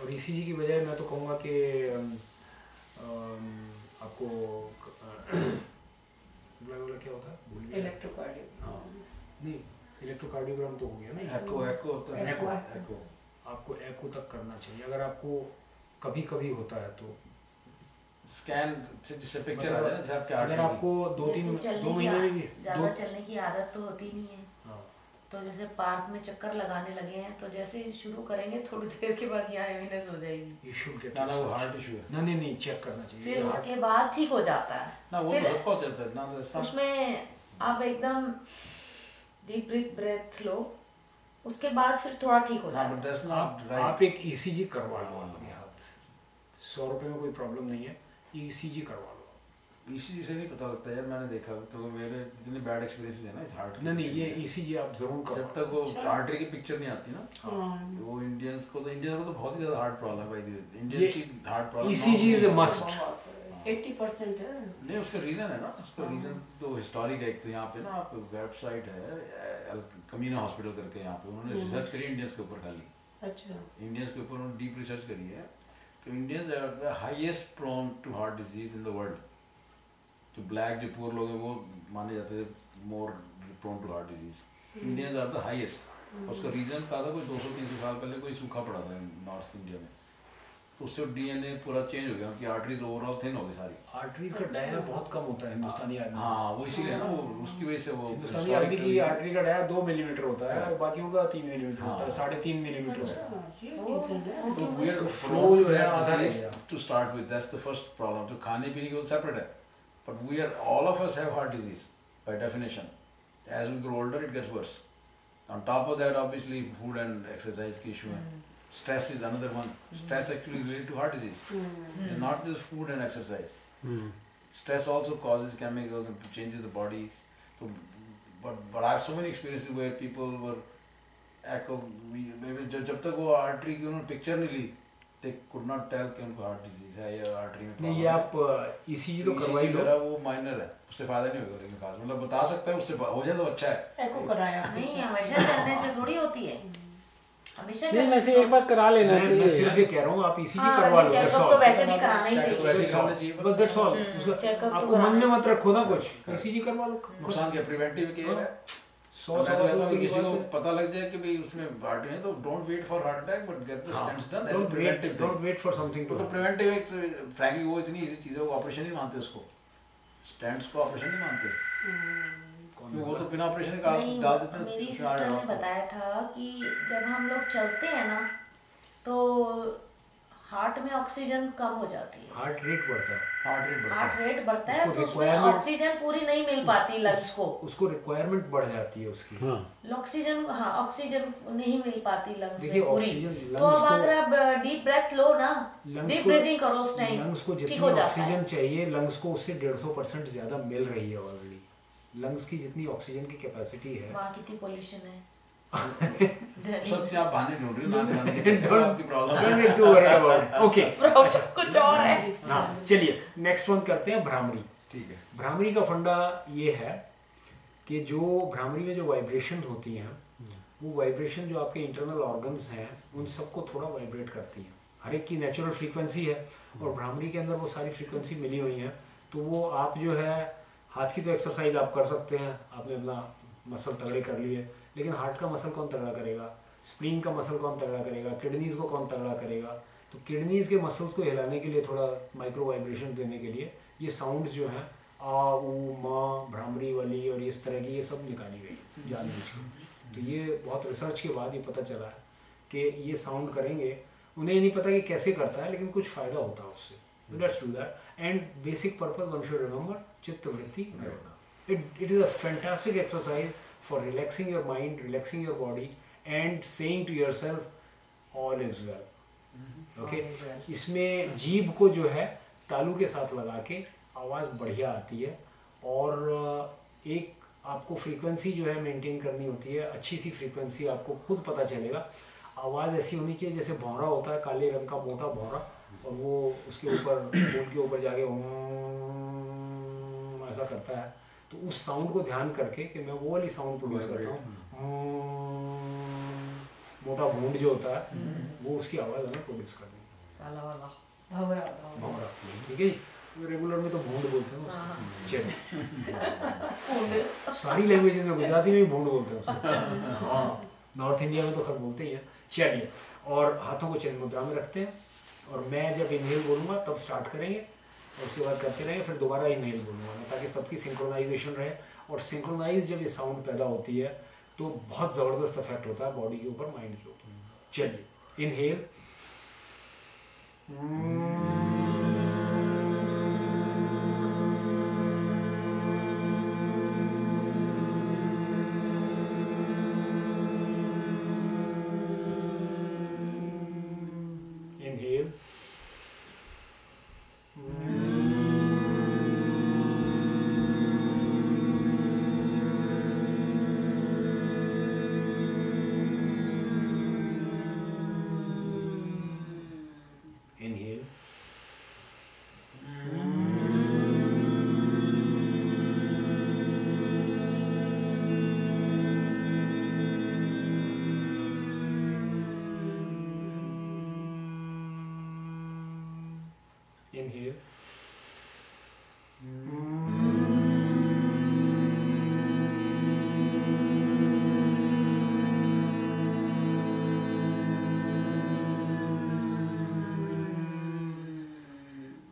और ECG की बजाय मैं तो कहूँगा कि आपको क्या होता है, भूल गया। इलेक्ट्रोकार्डियो। हाँ, नहीं, इलेक्ट्रोकार्डियोग्राम तो हो गया ना। एको होता है, एको। एको। आपको एको तक करना चाहिए अगर आपको कभी कभी होता है तो। स्कैन से जिससे पिक्चर आ मतलब जाए ना, जब क्या अगर आपको दो महीने में भी ज़्यादा चलने की आदत तो होती नहीं है, हाँ, तो जैसे पार्क में चक्कर लगाने लगे हैं, तो जैसे ही शुरू करेंगे थोड़ी देर के बाद यहाँ हैवीनेस हो जाएगी। यू शुड गेट ना वो हार्ट इशू है नहीं चेक करना चाहिए। फिर Heart- उसके बाद ठीक हो जाता है। ना, वो फिर तो सबको चलता है ना, तो इसका उसमें आप एकदम डीप ब्रेथ लो, उसके बाद फिर थोड़ा ठीक हो हाँ, जाता but है। that's not right. आप एक ECG करवा लो अपने हाथ। 100 रुपये में कोई प्रॉब्लम नहीं है, ECG करवा लो। ईसीजी से नहीं पता लगता यार, मैंने देखा क्योंकि मेरे जितने बैड एक्सपीरियंस है ना इस हार्ट नहीं ये ईसीजी आप जरूर करो। जब तक वो आर्टरी की पिक्चर नहीं आती ना, तो वो इंडियंस को तो बहुत ही ज्यादा हार्ट प्रॉब्लम है भाई, इंडियंस की heart problem. ECG is a must. 80% है नहीं, उसका रीजन है ना, उसका रीजन तो हिस्टोरिक है। एक तो यहाँ पे ना आप वेबसाइट है कमीना हॉस्पिटल करके, यहाँ पे उन्होंने रिसर्च करी इंडियंस के ऊपर खाली। अच्छा। इंडियंस के ऊपर उन्होंने डीप रिसर्च करी है। तो Indians are the highest prone to heart disease in the world. जो ब्लैक जो पुअर लोग हैं वो माने जाते थे more prone to heart disease. Indians are the highest. उसका रीजन था कोई 200-300 साल पहले कोई सूखा पड़ा था नॉर्थ इंडिया में, तो उससे डीएनए पूरा चेंज हो गया, उनकी आर्टरीज ओवरऑल थिन हो गई सारी। आर्टरीज का डाया बहुत कम होता है हिंदुस्तानी आदमी। हाँ वो इसीलिए ना, वो उसकी वजह से वो हिंदुस्तानी आदमी की आर्टरी का डाया 2 मिलीमीटर होता है और बाकियों का 3 मिलीमीटर होता है, 3.5 मिलीमीटर होता है। तो वी आर फ्लो जो है आधा रह गया। To start with, that's the first problem. तो खाने पीने की वो सेपरेट है, but we are all of us have heart disease by definition. As we grow older it gets worse. On top of that obviously food and exercise की issue है। Stress is another one. Stress actually related to heart disease. It's not just food and exercise. Stress also causes chemicals and changes the body. So, but I have so many experiences where people were maybe जब तक वो artery की उन्होंने picture नहीं ली, they could not tell कि उनको heart disease है या आर्टरी में नहीं। ये आप ईसीजी तो करवाई लो, वो माइनर है, उससे फायदा नहीं होगा, लेकिन खास मतलब बता सकता है, उससे हो जाए तो अच्छा है। एको कराया नहीं, हमेशा करने से थोड़ी होती है, हमेशा नहीं वैसे एक बार करा लेना चाहिए। मैं सिर्फ ये कह रहा हूँ आप ईसीजी करवा लो, चेकअप तो वैसे भी कराना ही चाहिए। वैसे ही करना चाहिए बस दैट्स ऑल। चेकअप आपको मन में मत रखो ना कुछ, ईसीजी करवा लो। नुकसान क्या, प्रिवेंटिव केयर है। 100 किसी को पता लग जाए कि भाई उसमें हार्ट है तो don't wait for heart attack but get the stents done as preventive. Don't wait for something to. तो प्रिवेंटिव एक फ्रैंकली वो इतनी इजी चीज है, वो ऑपरेशन ही मानते उसको, स्टेंट्स को ऑपरेशन नहीं मानते, वो तो बिना ऑपरेशन के डाल देते हैं। मेरी सिस्टर ने बताया था कि जब हम लोग चलते हैं ना तो हार्ट में ऑक्सीजन कम हो जाती है, हार्ट रेट बढ़ता है, हार्ट रेट बढ़ता है, तो उसमें requirement- ऑक्सीजन पूरी नहीं मिल पाती लंग्स को, उसको रिक्वायरमेंट बढ़ जाती है उसकी। ऑक्सीजन ऑक्सीजन नहीं मिल पाती लंग्स देखिए में पूरी। ऑक्सीजन तो अब अगर आप डीप ब्रेथ लो ना, डीप ब्रीथिंग करो उस टाइम, लंग्स को ठीक जितनी हो जाता ऑक्सीजन है। चाहिए लंग्स को उससे 150% ज्यादा मिल रही है ऑलरेडी। लंग्स की जितनी ऑक्सीजन की कैपेसिटी है, वहाँ कितनी पोल्यूशन है। सब आप बहाने ढूंढ रहे हो ना कराने के, आपकी प्रॉब्लम है। Don't to worry about. Okay अच्छा कुछ और है। हाँ चलिए नेक्स्ट वन करते हैं भ्रामरी। ठीक है। भ्रामरी का फंडा ये है कि जो भ्रामरी में जो वाइब्रेशन होती हैं वो वाइब्रेशन जो आपके इंटरनल ऑर्गन्स हैं उन सबको थोड़ा वाइब्रेट करती हैं। हर एक की नेचुरल फ्रीक्वेंसी है और भ्रामरी के अंदर वो सारी फ्रीक्वेंसी मिली हुई हैं। तो वो आप जो है हाथ की तो एक्सरसाइज आप कर सकते हैं, आपने अपना मसल तगड़े कर लिए, लेकिन हार्ट का मसल कौन तगड़ा करेगा, स्प्लीन का मसल कौन तगड़ा करेगा, किडनीज को कौन तगड़ा करेगा। तो किडनीज के मसल्स को हिलाने के लिए थोड़ा माइक्रो वाइब्रेशन देने के लिए ये साउंड जो हैं आ ऊ मा भ्रामरी वाली और इस तरह की ये सब निकाली गई जानबूझ के। तो ये बहुत रिसर्च के बाद ये पता चला है कि ये साउंड करेंगे, उन्हें नहीं पता कि कैसे करता है लेकिन कुछ फ़ायदा होता है उससे। Let's do that and basic purpose one should remember चित्त वृत्ति निरोधा। It is a fantastic exercise for relaxing your mind, relaxing your body and saying to yourself all is well. Okay? इसमें जीभ को जो है तालू के साथ लगा के आवाज़ बढ़िया आती है और एक आपको फ्रीक्वेंसी जो है मेंटेन करनी होती है, अच्छी सी फ्रीक्वेंसी आपको खुद पता चलेगा। आवाज़ ऐसी होनी चाहिए जैसे भौरा होता है, काले रंग का मोटा भौरा, और वो उसके ऊपर बोल के ऊपर जाके ऐसा करता है। तो उस साउंड को ध्यान करके कि मैं वो वाली साउंड प्रोड्यूस करता हूँ, मोटा भूंड जो होता है वो उसकी आवाज़ हमें प्रोड्यूस करनी है। भौरा, ठीक है। रेगुलर में तो भूंड बोलते हैं उसको। चलिए सारी लैंग्वेजेस में, गुजराती में भी भूंड बोलते हैं उसको। हाँ नॉर्थ इंडिया में तो खैर बोलते ही हैं। चलिए और हाथों को चिन्ह मुद्रा में रखते हैं और मैं जब इनहेल बोलूँगा तब स्टार्ट करेंगे और उसके बाद करते रहेंगे, फिर दोबारा इनहेल बोलूँगा ताकि सबकी सिंक्रोनाइजेशन रहे। और सिंक्रोनाइज जब ये साउंड पैदा होती है तो बहुत ज़बरदस्त इफेक्ट होता है बॉडी के ऊपर, माइंड के ऊपर। चलिए inhale, inhale, Inhale.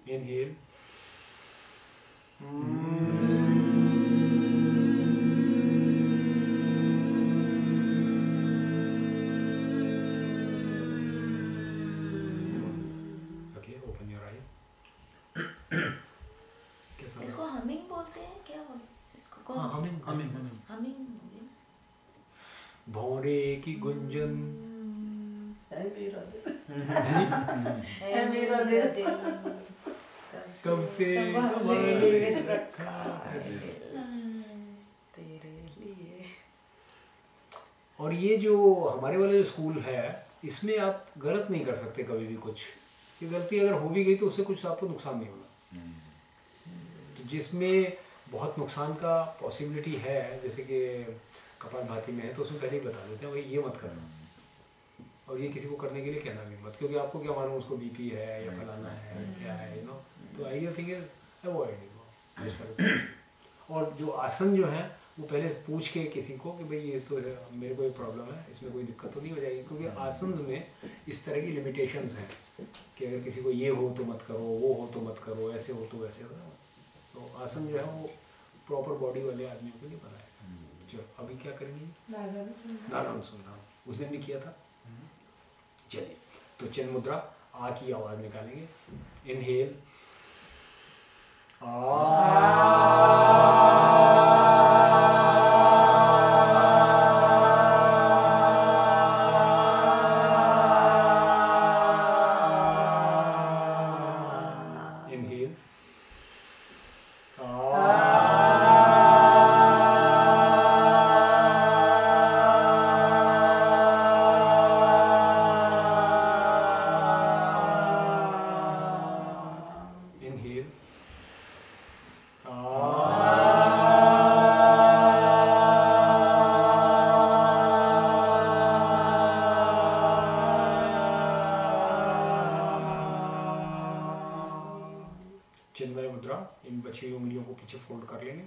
Inhale. Okay, open your eye. कैसा इसको लगा? हमिंग बोलते हैं क्या बोलते हैं इसको हाँ, कौन हमिंग हमिंग भौरे की गुंजन है मेरा दिल, है मेरा दिल कब से संभाले संभाले रखा है तेरे लिए। और ये जो हमारे वाला जो स्कूल है इसमें आप गलत नहीं कर सकते कभी भी कुछ। ये गलती अगर हो भी गई तो उससे कुछ आपको नुकसान नहीं होगा। तो जिसमें बहुत नुकसान का पॉसिबिलिटी है जैसे कि कपालभाति में है तो उसमें पहले ही बता देते हैं भाई ये मत करना, और ये किसी को करने के लिए कहना भी मत, क्योंकि आपको क्या मालूम उसको बीपी है या फलाना है क्या है, यू नो। तो आइडियल थिंग इज अवॉइड। और जो आसन जो है वो पहले पूछ के किसी को कि भाई ये तो मेरे को ये प्रॉब्लम है, इसमें कोई दिक्कत तो नहीं हो जाएगी, क्योंकि आसन में इस तरह की लिमिटेशंस हैं कि अगर किसी को ये हो तो मत करो, वो हो तो मत करो, ऐसे हो तो वैसे हो। तो आसन जो है वो प्रॉपर बॉडी वाले आदमियों के लिए बना है। चलो अभी क्या करेंगे? नारायण सुनना उस दिन भी किया था। चलिए तो चिन्ह मुद्रा आ की आवाज निकालेंगे। Inhale inhale inhale. चिन्मय मुद्रा, इन बची हुई उंगलियों को पीछे फोल्ड कर लेंगे,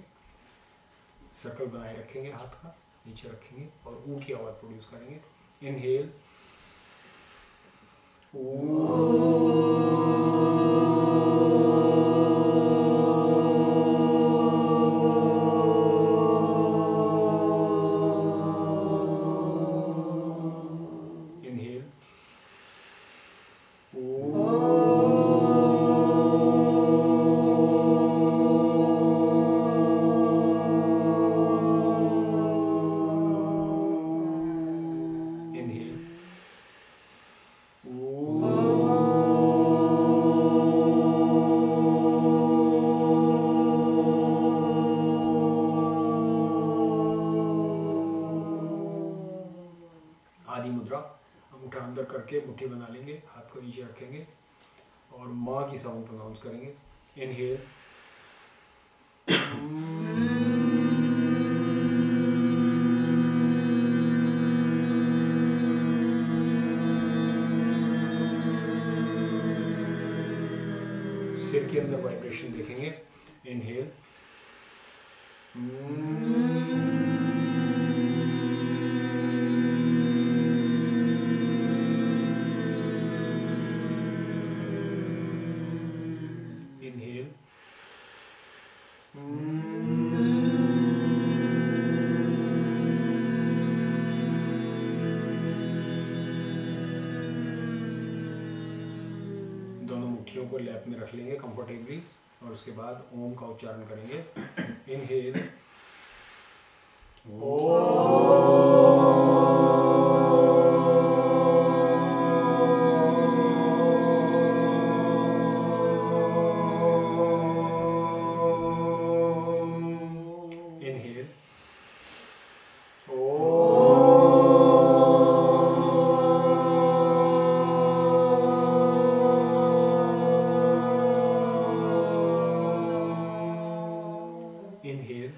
सर्कल बनाए रखेंगे, हाथ का नीचे रखेंगे और ऊ की आवाज प्रोड्यूस करेंगे। इनहेल inhale inhale आदि मुद्रा, अंगूठा अंदर करके मुट्ठी बना लेंगे, हाथ को नीचे रखेंगे और माँ की साउंड प्रोनाउंस करेंगे। इनहेल सिर के अंदर वाइब्रेशन देखेंगे। इनहेल inhale दोनों मुट्ठियों को लैप में रख लेंगे कंफर्टेबली और उसके बाद ओम का उच्चारण करेंगे। इनहेल inhale inhale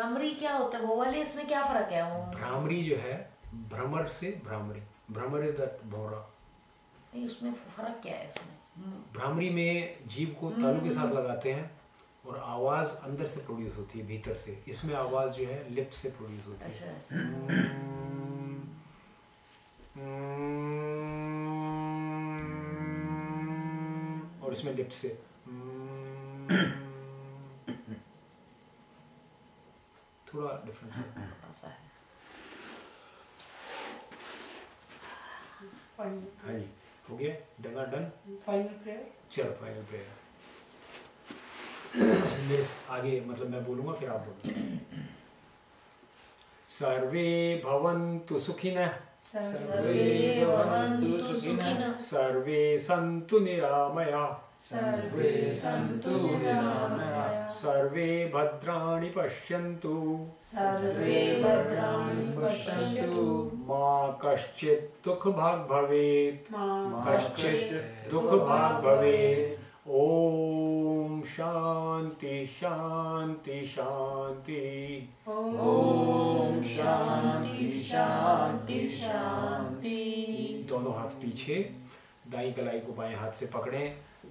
भ्रामरी क्या होता है वो वाले, इसमें क्या फर्क है? वो भ्रामरी जो है भ्रमर से भ्रामरी, भ्रमर इज दैट भौरा। नहीं, उसमें फर्क क्या है उसमें? भ्रामरी में जीभ को तालू के साथ लगाते हैं और आवाज अंदर से प्रोड्यूस होती है भीतर से। इसमें आवाज जो है लिप से प्रोड्यूस होती है। अच्छा और इसमें लिप से थोड़ा डिफरेंस है। ऐसा है। हाँ जी, हो गया डंगा डन। Final prayer. चलो फाइनल प्रेयर। मेरे आगे मतलब मैं बोलूँगा फिर आप बोलो। सर्वे भवन्तु सुखिनः, सर्वे भवन्तु सुखिनः, सर्वे सन्तु निरामयाः, सर्वे सन्तु निरामयाः, सर्वे भद्राणि पश्यन्तु, सर्वे भद्राणि पश्यन्तु, मा कश्चित् दुःखभाग् भवेत्, कश्चित् दुःखभाग् भवेत्। ओम शांति शांति शांति। ओम शांति शांति शांति। दोनों हाथ पीछे, दाईं कलाई को बाएं हाथ से पकड़ें,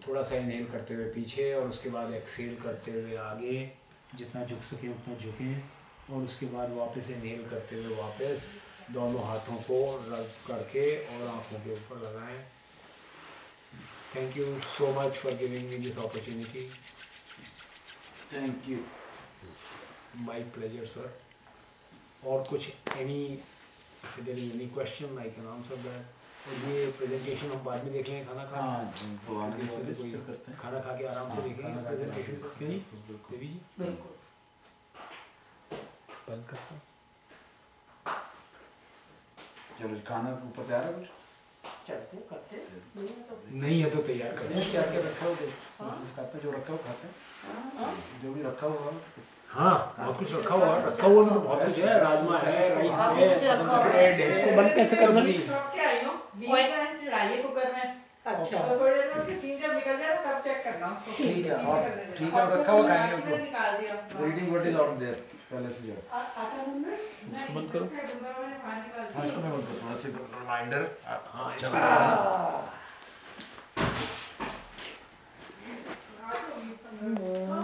थोड़ा सा इनहेल करते हुए पीछे और उसके बाद एक्सहेल करते हुए आगे, जितना झुक सके उतना झुकें और उसके बाद वापस इनहेल करते हुए वापस दोनों हाथों को रब करके और आंखों के ऊपर लगाएं। Thank you so much for giving me this opportunity. Thank you. My pleasure, sir. और कुछ if there is any question I can answer that. और ये presentation हम बाद में देख लेंगे खाना खा। हाँ, तो आने के बाद इसको करते हैं। खाना खा के आराम से देखेंगे presentation को, क्यों नहीं? देवी जी? बिल्कुल। बंद करता हूँ। चलो खाना ऊपर तैयार है कुछ? चलते करते नहीं है तो तैयार कर क्या क्या रखा हो खाते, जो रखा हो खाते हैं, जो भी रखा हुआ। हाँ बहुत कुछ रखा हुआ है, रखा हुआ में तो बहुत कुछ है, राजमा है, राइस है, ब्रेड है। इसको बंद कैसे करना? सबके आई हूँ 20 सेकंड चढ़ाइए कुकर में। अच्छा तो थोड़ी देर में उसकी स्टीम जब निकल जाए तब चेक करना उसको। ठीक है, और ठीक है, रखा हुआ खाएंगे उसको। निकाल दिया। Reading what is out there पहले से जो। आटा गूंदना नहीं, बंद करो। मैंने बाहर निकाल दिया। हाँ, इसको मैं बंद करता हूँ, थोड़ा सा रिमाइंडर। हाँ हाँ, तो 20-15